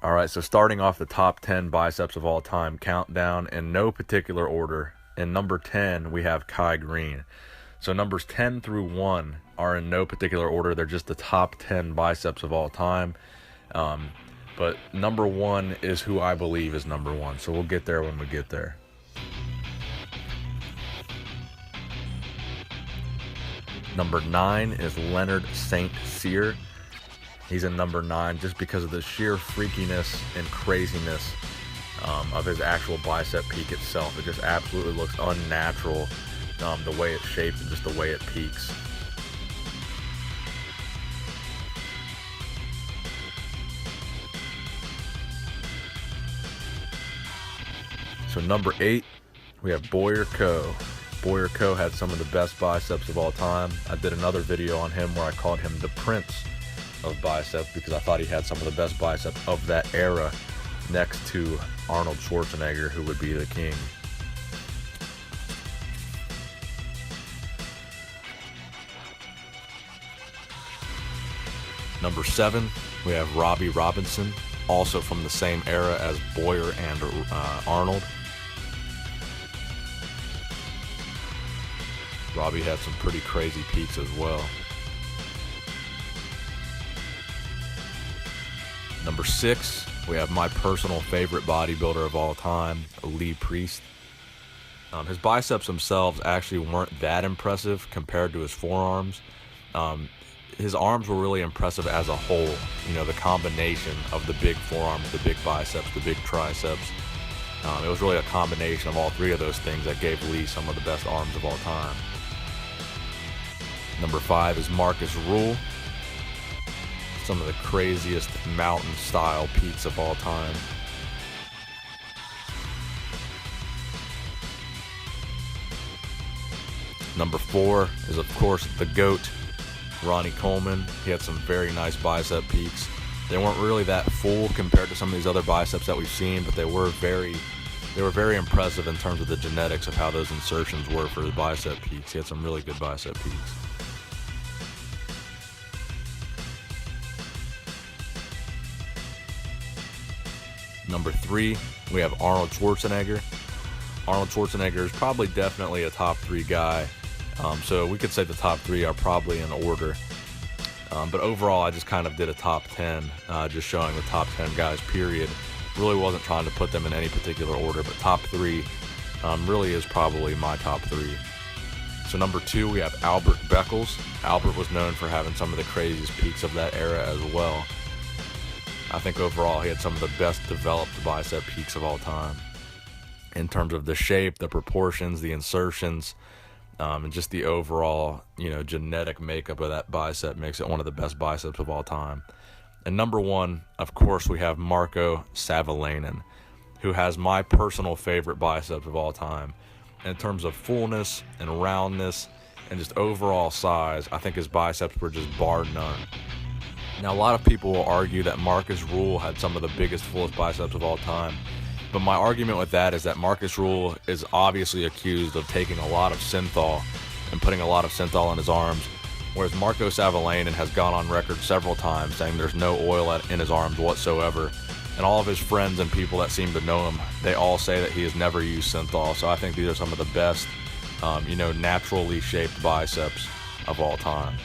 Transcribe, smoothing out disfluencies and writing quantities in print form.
All right, so starting off the top 10 biceps of all time, countdown in no particular order. In number 10, we have Greene. So numbers 10 through 1 are in no particular order. They're just the top 10 biceps of all time. But number 1 is who I believe is number 1. So we'll get there when we get there. Number 9 is Leonard St Cyr. He's in number 9 just because of the sheer freakiness and craziness of his actual bicep peak itself. It just absolutely looks unnatural, the way it's shaped and just the way it peaks. So number 8, we have Boyer Coe. Boyer Coe had some of the best biceps of all time. I did another video on him where I called him the Prince of biceps because I thought he had some of the best biceps of that era, next to Arnold Schwarzenegger, who would be the king. Number 7, we have Robbie Robinson, also from the same era as Boyer and Arnold. Robbie had some pretty crazy peaks as well. Number 6, we have my personal favorite bodybuilder of all time, Lee Priest. His biceps themselves actually weren't that impressive compared to his forearms. His arms were really impressive as a whole. You know, the combination of the big forearms, the big biceps, the big triceps. It was really a combination of all three of those things that gave Lee some of the best arms of all time. Number 5 is Markus Ruhl. Some of the craziest mountain-style peaks of all time. Number 4 is, of course, the GOAT, Ronnie Coleman. He had some very nice bicep peaks. They weren't really that full compared to some of these other biceps that we've seen, but they were very impressive in terms of the genetics of how those insertions were for his bicep peaks. He had some really good bicep peaks. Number 3, we have Arnold Schwarzenegger. Arnold Schwarzenegger is probably definitely a top 3 guy. So we could say the top 3 are probably in order. But overall, I just kind of did a top 10, just showing the top 10 guys, period. Really wasn't trying to put them in any particular order, but top 3 really is probably my top 3. So number 2, we have Albert Beckles. Albert was known for having some of the craziest peaks of that era as well. I think overall he had some of the best developed bicep peaks of all time in terms of the shape, the proportions, the insertions, and just the overall, genetic makeup of that bicep makes it one of the best biceps of all time. And number 1, of course, we have Marko Savolainen, who has my personal favorite bicep of all time. In terms of fullness and roundness and just overall size, I think his biceps were just bar none. Now, a lot of people will argue that Markus Ruhl had some of the biggest, fullest biceps of all time. But my argument with that is that Markus Ruhl is obviously accused of taking a lot of synthol and putting a lot of synthol in his arms, whereas Marko Savolainen has gone on record several times saying there's no oil in his arms whatsoever. And all of his friends and people that seem to know him, they all say that he has never used synthol. So I think these are some of the best, naturally shaped biceps of all time.